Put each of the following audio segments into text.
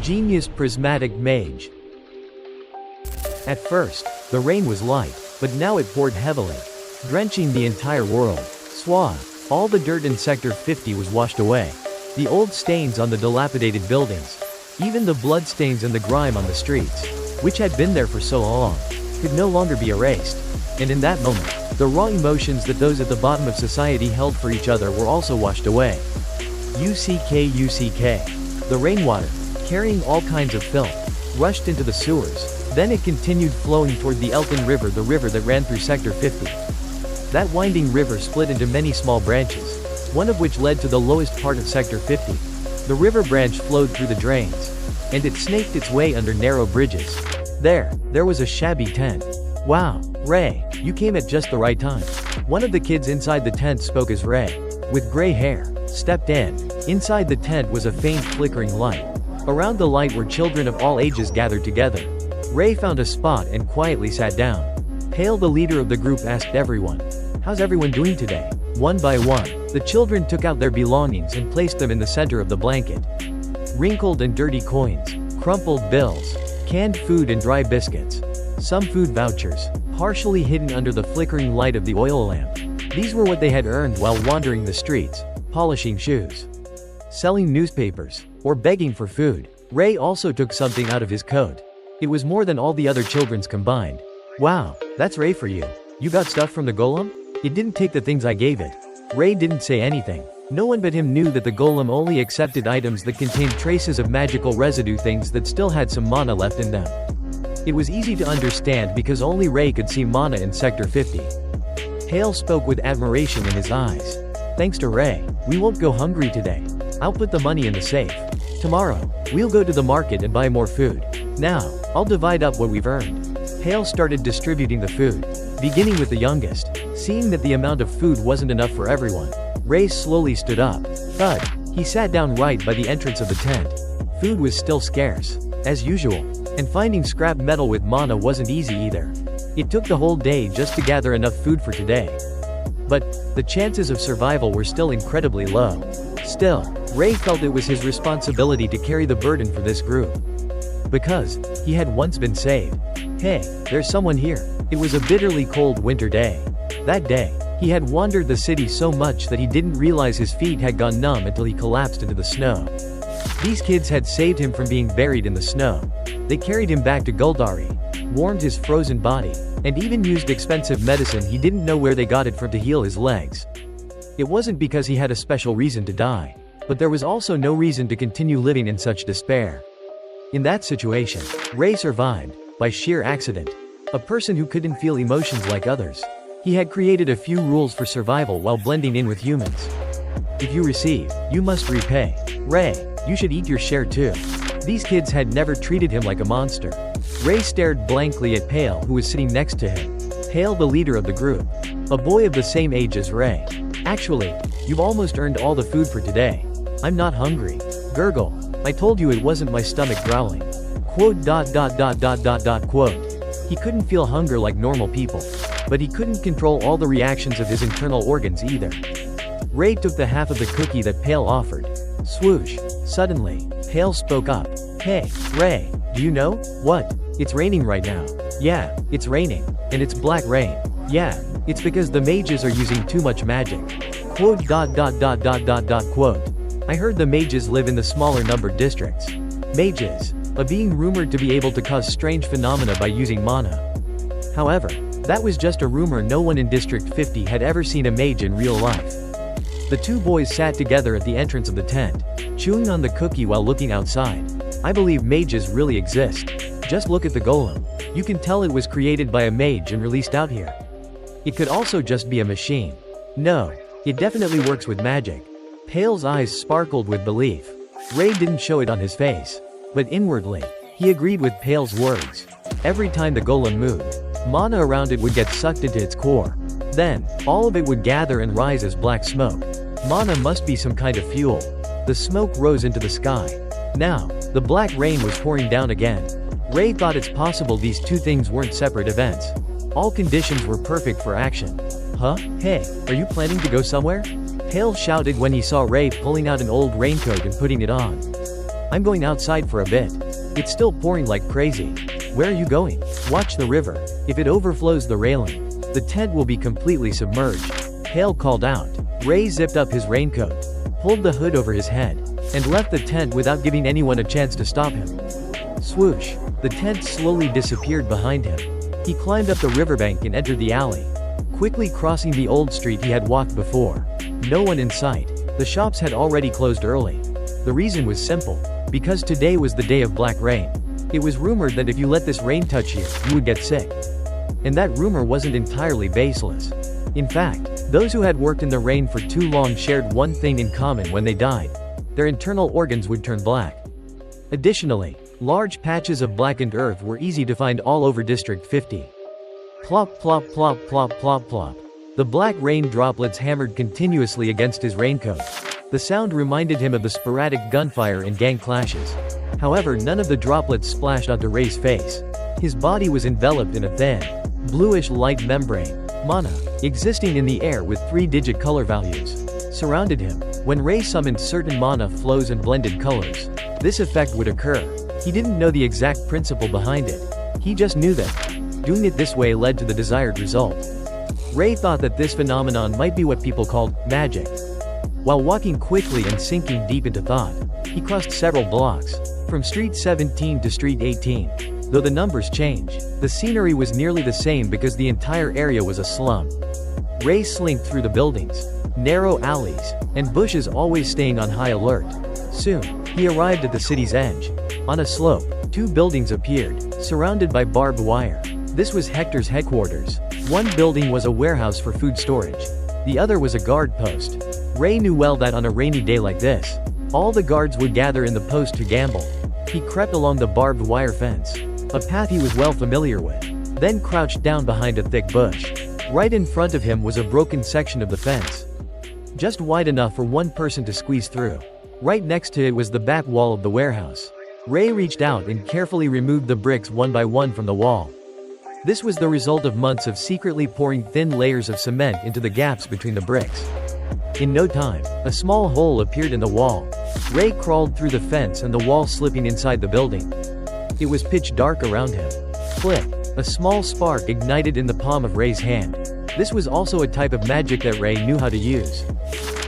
Genius Prismatic Mage. At first, the rain was light, but now it poured heavily, drenching the entire world. Swah! All the dirt in Sector 50 was washed away. The old stains on the dilapidated buildings, even the bloodstains and the grime on the streets, which had been there for so long, could no longer be erased. And in that moment, the raw emotions that those at the bottom of society held for each other were also washed away. UCK. The rainwater, carrying all kinds of filth, rushed into the sewers. Then it continued flowing toward the Elton River, the river that ran through Sector 50. That winding river split into many small branches, one of which led to the lowest part of Sector 50. The river branch flowed through the drains, and it snaked its way under narrow bridges. There was a shabby tent. Wow, Ray, you came at just the right time. One of the kids inside the tent spoke as Ray, with gray hair, stepped in. Inside the tent was a faint flickering light. Around the light were children of all ages gathered together. Ray found a spot and quietly sat down. Pale, the leader of the group, asked everyone, "How's everyone doing today?" One by one, the children took out their belongings and placed them in the center of the blanket. Wrinkled and dirty coins, crumpled bills, canned food and dry biscuits, some food vouchers, partially hidden under the flickering light of the oil lamp. These were what they had earned while wandering the streets, polishing shoes, selling newspapers, or begging for food. Ray also took something out of his coat. It was more than all the other children's combined. "Wow, that's Ray for you. You got stuff from the golem?" "It didn't take the things I gave it." Ray didn't say anything. No one but him knew that the golem only accepted items that contained traces of magical residue, things that still had some mana left in them. It was easy to understand because only Ray could see mana in Sector 50. Hale spoke with admiration in his eyes. "Thanks to Ray, we won't go hungry today. I'll put the money in the safe. Tomorrow, we'll go to the market and buy more food. Now, I'll divide up what we've earned." Hale started distributing the food, beginning with the youngest. Seeing that the amount of food wasn't enough for everyone, Ray slowly stood up. Thud! He sat down right by the entrance of the tent. Food was still scarce, as usual, and finding scrap metal with mana wasn't easy either. It took the whole day just to gather enough food for today. But the chances of survival were still incredibly low. Still, Ray felt it was his responsibility to carry the burden for this group, because he had once been saved. "Hey, there's someone here." It was a bitterly cold winter day. That day, he had wandered the city so much that he didn't realize his feet had gone numb until he collapsed into the snow. These kids had saved him from being buried in the snow. They carried him back to Guldari, warmed his frozen body, and even used expensive medicine he didn't know where they got it from to heal his legs. It wasn't because he had a special reason to die, but there was also no reason to continue living in such despair. In that situation, Ray survived, by sheer accident. A person who couldn't feel emotions like others. He had created a few rules for survival while blending in with humans. If you receive, you must repay. Ray, you should eat your share too. These kids had never treated him like a monster. Ray stared blankly at Pale, who was sitting next to him. Pale, the leader of the group. A boy of the same age as Ray. "Actually, you've almost earned all the food for today. I'm not hungry." Gurgle. "I told you it wasn't my stomach growling." Quote. He couldn't feel hunger like normal people. But he couldn't control all the reactions of his internal organs either. Ray took the half of the cookie that Pale offered. Swoosh. Suddenly, Pale spoke up. "Hey, Ray, do you know what? It's raining right now." "Yeah, it's raining. And it's black rain." "Yeah, it's because the mages are using too much magic." Quote. "I heard the mages live in the smaller numbered districts." Mages, a being rumored to be able to cause strange phenomena by using mana. However, that was just a rumor. No one in District 50 had ever seen a mage in real life. The two boys sat together at the entrance of the tent, chewing on the cookie while looking outside. "I believe mages really exist. Just look at the golem. You can tell it was created by a mage and released out here. It could also just be a machine. No, it definitely works with magic." Pale's eyes sparkled with belief. Ray didn't show it on his face, but inwardly, he agreed with Pale's words. Every time the golem moved, mana around it would get sucked into its core. Then, all of it would gather and rise as black smoke. Mana must be some kind of fuel. The smoke rose into the sky. Now, the black rain was pouring down again. Ray thought it's possible these two things weren't separate events. All conditions were perfect for action. "Huh? Hey, are you planning to go somewhere?" Pale shouted when he saw Ray pulling out an old raincoat and putting it on. I'm going outside for a bit. It's still pouring like crazy. Where are you going? Watch the river. If it overflows the railing, the tent will be completely submerged. Hale called out. Ray zipped up his raincoat, pulled the hood over his head, and left the tent without giving anyone a chance to stop him. Swoosh! The tent slowly disappeared behind him. He climbed up the riverbank and entered the alley, quickly crossing the old street he had walked before. No one in sight. The shops had already closed early. The reason was simple. Because today was the day of black rain. It was rumored that if you let this rain touch you, you would get sick. And that rumor wasn't entirely baseless. In fact, those who had worked in the rain for too long shared one thing in common: when they died, their internal organs would turn black. Additionally, large patches of blackened earth were easy to find all over District 50. Plop plop plop plop plop plop. The black rain droplets hammered continuously against his raincoat. The sound reminded him of the sporadic gunfire and gang clashes. However, none of the droplets splashed onto Ray's face. His body was enveloped in a thin, bluish light membrane, mana, existing in the air with 3-digit color values, surrounded him. When Ray summoned certain mana flows and blended colors, this effect would occur. He didn't know the exact principle behind it. He just knew that doing it this way led to the desired result. Ray thought that this phenomenon might be what people called magic. While walking quickly and sinking deep into thought, he crossed several blocks, from Street 17 to Street 18. Though the numbers changed, the scenery was nearly the same because the entire area was a slum. Ray slinked through the buildings, narrow alleys, and bushes, always staying on high alert. Soon, he arrived at the city's edge. On a slope, 2 buildings appeared, surrounded by barbed wire. This was Hector's headquarters. One building was a warehouse for food storage. The other was a guard post. Ray knew well that on a rainy day like this, all the guards would gather in the post to gamble. He crept along the barbed wire fence, a path he was well familiar with, then crouched down behind a thick bush. Right in front of him was a broken section of the fence, just wide enough for one person to squeeze through. Right next to it was the back wall of the warehouse. Ray reached out and carefully removed the bricks one by one from the wall. This was the result of months of secretly pouring thin layers of cement into the gaps between the bricks. In no time, a small hole appeared in the wall. Ray crawled through the fence and the wall, slipping inside the building. It was pitch dark around him. Click! A small spark ignited in the palm of Ray's hand. This was also a type of magic that Ray knew how to use.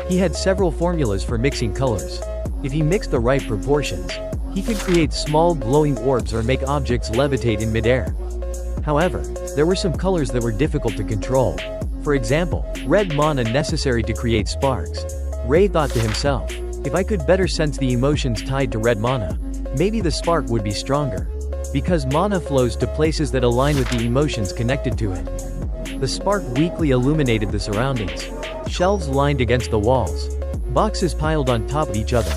He had several formulas for mixing colors. If he mixed the right proportions, he could create small glowing orbs or make objects levitate in midair. However, there were some colors that were difficult to control. For example, red mana necessary to create sparks. Ray thought to himself, if I could better sense the emotions tied to red mana, maybe the spark would be stronger. Because mana flows to places that align with the emotions connected to it. The spark weakly illuminated the surroundings. Shelves lined against the walls. Boxes piled on top of each other.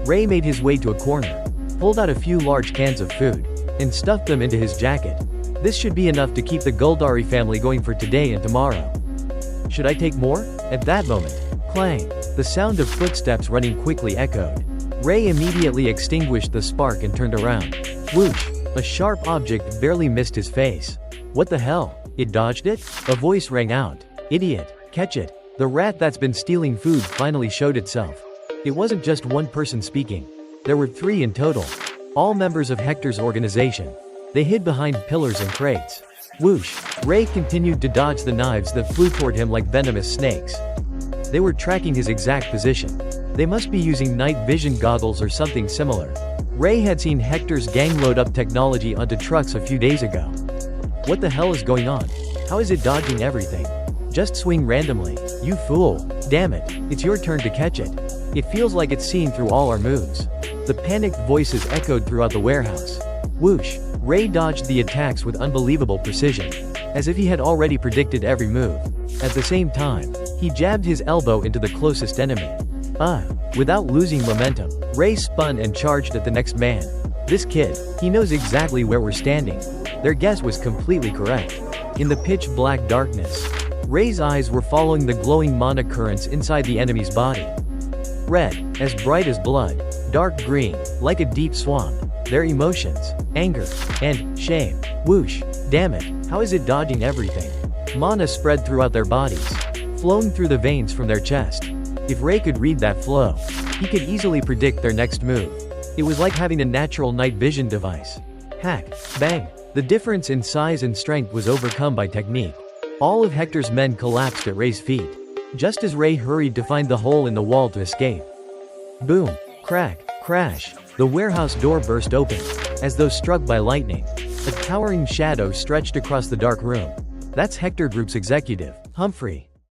Ray made his way to a corner, pulled out a few large cans of food, and stuffed them into his jacket. This should be enough to keep the Guldari family going for today and tomorrow. Should I take more? At that moment, clang! The sound of footsteps running quickly echoed. Ray immediately extinguished the spark and turned around. Whoosh! A sharp object barely missed his face. What the hell? It dodged it? A voice rang out. Idiot! Catch it! The rat that's been stealing food finally showed itself. It wasn't just one person speaking. There were 3 in total. All members of Hector's organization. They hid behind pillars and crates. Whoosh! Ray continued to dodge the knives that flew toward him like venomous snakes. They were tracking his exact position. They must be using night vision goggles or something similar. Ray had seen Hector's gang load up technology onto trucks a few days ago. What the hell is going on? How is it dodging everything? Just swing randomly, you fool. Damn it, it's your turn to catch it. It feels like it's seeing through all our moves. The panicked voices echoed throughout the warehouse. Whoosh! Ray dodged the attacks with unbelievable precision, as if he had already predicted every move. At the same time, he jabbed his elbow into the closest enemy. Without losing momentum, Ray spun and charged at the next man. This kid, he knows exactly where we're standing. Their guess was completely correct. In the pitch-black darkness, Ray's eyes were following the glowing mana currents inside the enemy's body. Red, as bright as blood. Dark green, like a deep swamp. Their emotions, anger, and shame. Whoosh! Damn it, how is it dodging everything? Mana spread throughout their bodies, flowing through the veins from their chest. If Ray could read that flow, he could easily predict their next move. It was like having a natural night vision device. Hack. Bang. The difference in size and strength was overcome by technique. All of Hector's men collapsed at Ray's feet. Just as Ray hurried to find the hole in the wall to escape. Boom. Crack. Crash. The warehouse door burst open. As though struck by lightning. A towering shadow stretched across the dark room. That's Hector Group's executive, Humphrey.